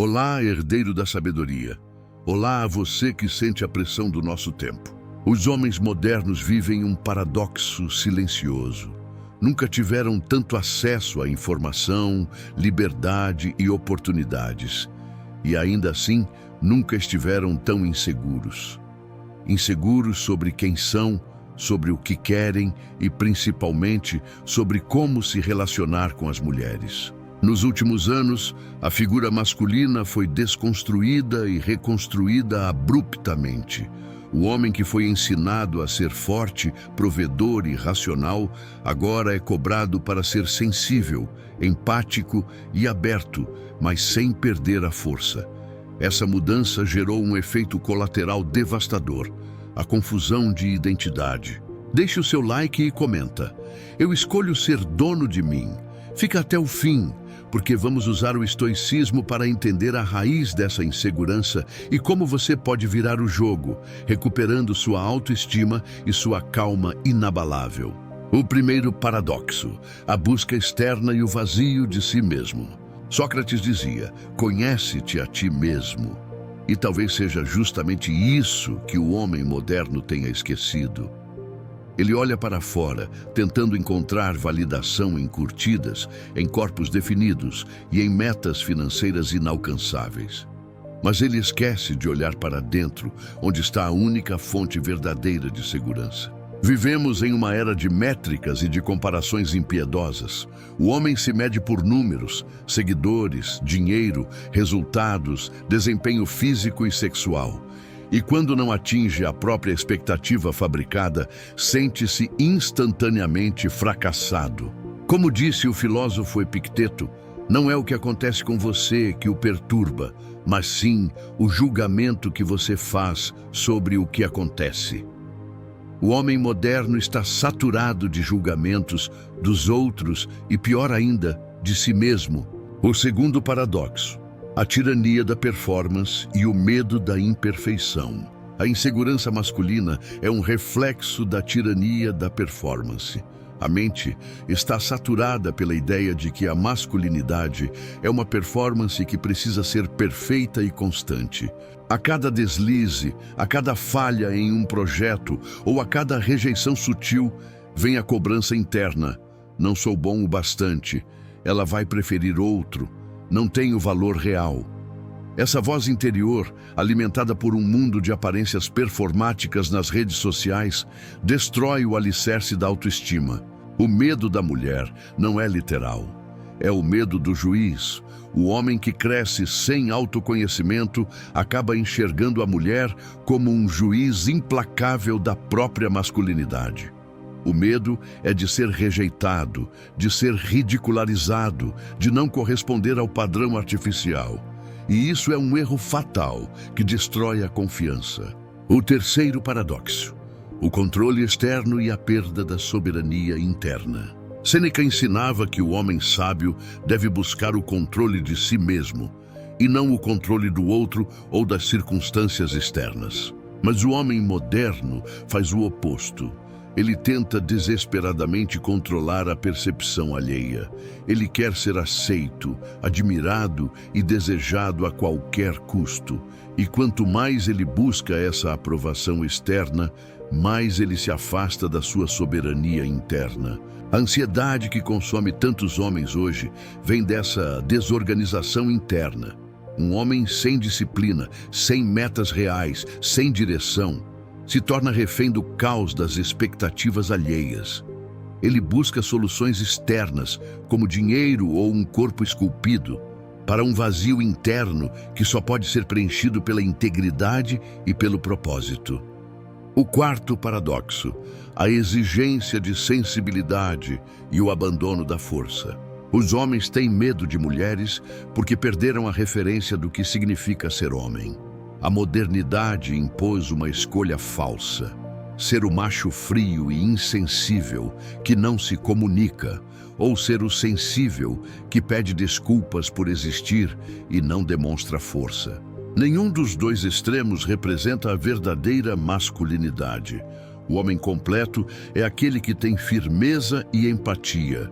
Olá, herdeiro da sabedoria. Olá a você que sente a pressão do nosso tempo. Os homens modernos vivem um paradoxo silencioso. Nunca tiveram tanto acesso à informação, liberdade e oportunidades. E ainda assim, nunca estiveram tão inseguros. Inseguros sobre quem são, sobre o que querem e, principalmente, sobre como se relacionar com as mulheres. Nos últimos anos, a figura masculina foi desconstruída e reconstruída abruptamente. O homem que foi ensinado a ser forte, provedor e racional, agora é cobrado para ser sensível, empático e aberto, mas sem perder a força. Essa mudança gerou um efeito colateral devastador: a confusão de identidade. Deixe o seu like e comenta. Eu escolho ser dono de mim. Fica até o fim, porque vamos usar o estoicismo para entender a raiz dessa insegurança e como você pode virar o jogo, recuperando sua autoestima e sua calma inabalável. O primeiro paradoxo: a busca externa e o vazio de si mesmo. Sócrates dizia: conhece-te a ti mesmo. E talvez seja justamente isso que o homem moderno tenha esquecido. Ele olha para fora, tentando encontrar validação em curtidas, em corpos definidos e em metas financeiras inalcançáveis. Mas ele esquece de olhar para dentro, onde está a única fonte verdadeira de segurança. Vivemos em uma era de métricas e de comparações impiedosas. O homem se mede por números, seguidores, dinheiro, resultados, desempenho físico e sexual. E quando não atinge a própria expectativa fabricada, sente-se instantaneamente fracassado. Como disse o filósofo Epicteto, não é o que acontece com você que o perturba, mas sim o julgamento que você faz sobre o que acontece. O homem moderno está saturado de julgamentos dos outros e, pior ainda, de si mesmo. O segundo paradoxo: a tirania da performance e o medo da imperfeição. A insegurança masculina é um reflexo da tirania da performance. A mente está saturada pela ideia de que a masculinidade é uma performance que precisa ser perfeita e constante. A cada deslize, a cada falha em um projeto ou a cada rejeição sutil, vem a cobrança interna. Não sou bom o bastante. Ela vai preferir outro. Não tenho valor real. Essa voz interior, alimentada por um mundo de aparências performáticas nas redes sociais, destrói o alicerce da autoestima. O medo da mulher não é literal. É o medo do juiz. O homem que cresce sem autoconhecimento acaba enxergando a mulher como um juiz implacável da própria masculinidade. O medo é de ser rejeitado, de ser ridicularizado, de não corresponder ao padrão artificial. E isso é um erro fatal que destrói a confiança. O terceiro paradoxo: o controle externo e a perda da soberania interna. Sêneca ensinava que o homem sábio deve buscar o controle de si mesmo, e não o controle do outro ou das circunstâncias externas. Mas o homem moderno faz o oposto. Ele tenta desesperadamente controlar a percepção alheia. Ele quer ser aceito, admirado e desejado a qualquer custo. E quanto mais ele busca essa aprovação externa, mais ele se afasta da sua soberania interna. A ansiedade que consome tantos homens hoje vem dessa desorganização interna. Um homem sem disciplina, sem metas reais, sem direção, se torna refém do caos das expectativas alheias. Ele busca soluções externas, como dinheiro ou um corpo esculpido, para um vazio interno que só pode ser preenchido pela integridade e pelo propósito. O quarto paradoxo: a exigência de sensibilidade e o abandono da força. Os homens têm medo de mulheres porque perderam a referência do que significa ser homem. A modernidade impôs uma escolha falsa: ser o macho frio e insensível que não se comunica, ou ser o sensível que pede desculpas por existir e não demonstra força. Nenhum dos dois extremos representa a verdadeira masculinidade. O homem completo é aquele que tem firmeza e empatia,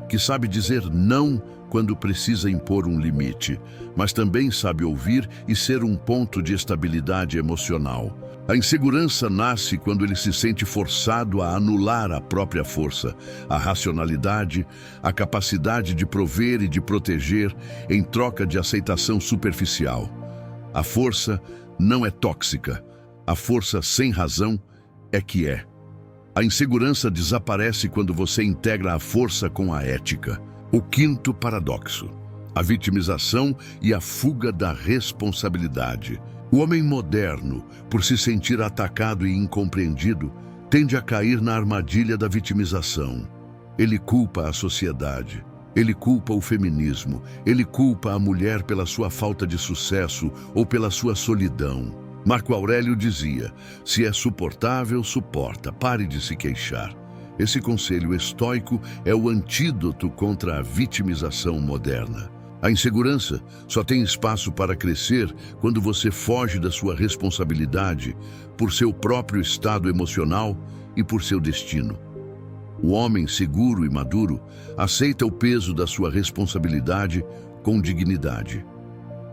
que sabe dizer não quando precisa impor um limite, mas também sabe ouvir e ser um ponto de estabilidade emocional. A insegurança nasce quando ele se sente forçado a anular a própria força, a racionalidade, a capacidade de prover e de proteger em troca de aceitação superficial. A força não é tóxica. A força sem razão é que é. A insegurança desaparece quando você integra a força com a ética. O quinto paradoxo: a vitimização e a fuga da responsabilidade. O homem moderno, por se sentir atacado e incompreendido, tende a cair na armadilha da vitimização. Ele culpa a sociedade, ele culpa o feminismo, ele culpa a mulher pela sua falta de sucesso ou pela sua solidão. Marco Aurélio dizia: se é suportável, suporta, pare de se queixar. Esse conselho estoico é o antídoto contra a vitimização moderna. A insegurança só tem espaço para crescer quando você foge da sua responsabilidade por seu próprio estado emocional e por seu destino. O homem seguro e maduro aceita o peso da sua responsabilidade com dignidade.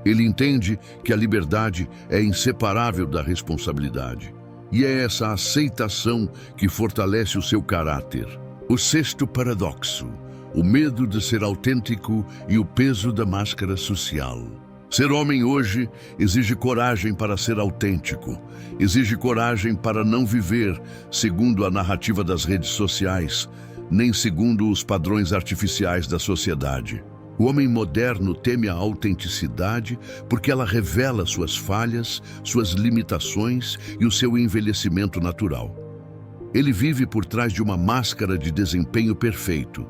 Ele entende que a liberdade é inseparável da responsabilidade. E é essa aceitação que fortalece o seu caráter. O sexto paradoxo: o medo de ser autêntico e o peso da máscara social. Ser homem hoje exige coragem para ser autêntico, exige coragem para não viver segundo a narrativa das redes sociais, nem segundo os padrões artificiais da sociedade. O homem moderno teme a autenticidade porque ela revela suas falhas, suas limitações e o seu envelhecimento natural. Ele vive por trás de uma máscara de desempenho perfeito.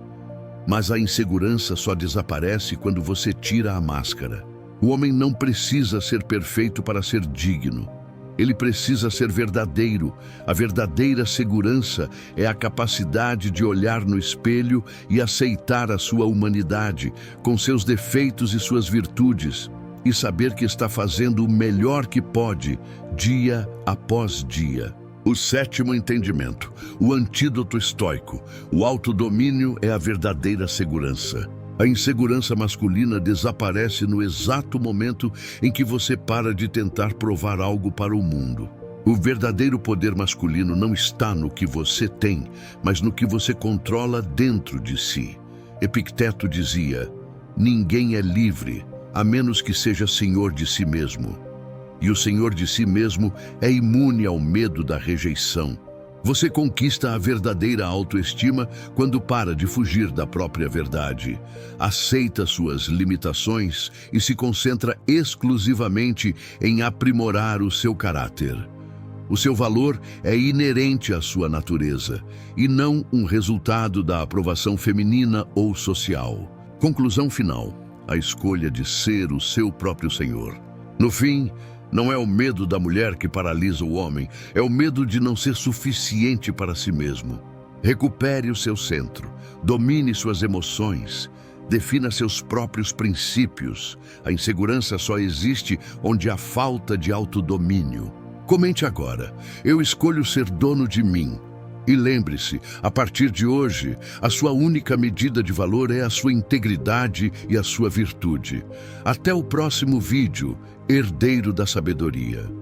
Mas a insegurança só desaparece quando você tira a máscara. O homem não precisa ser perfeito para ser digno. Ele precisa ser verdadeiro. A verdadeira segurança é a capacidade de olhar no espelho e aceitar a sua humanidade, com seus defeitos e suas virtudes, e saber que está fazendo o melhor que pode, dia após dia. O sétimo entendimento: o antídoto estoico. O autodomínio é a verdadeira segurança. A insegurança masculina desaparece no exato momento em que você para de tentar provar algo para o mundo. O verdadeiro poder masculino não está no que você tem, mas no que você controla dentro de si. Epicteto dizia: ninguém é livre, a menos que seja senhor de si mesmo. E o senhor de si mesmo é imune ao medo da rejeição. Você conquista a verdadeira autoestima quando para de fugir da própria verdade, aceita suas limitações e se concentra exclusivamente em aprimorar o seu caráter. O seu valor é inerente à sua natureza e não um resultado da aprovação feminina ou social. Conclusão final: a escolha de ser o seu próprio senhor. No fim, não é o medo da mulher que paralisa o homem, é o medo de não ser suficiente para si mesmo. Recupere o seu centro, domine suas emoções, defina seus próprios princípios. A insegurança só existe onde há falta de autodomínio. Comente agora: eu escolho ser dono de mim. E lembre-se, a partir de hoje, a sua única medida de valor é a sua integridade e a sua virtude. Até o próximo vídeo, Herdeiro da Sabedoria.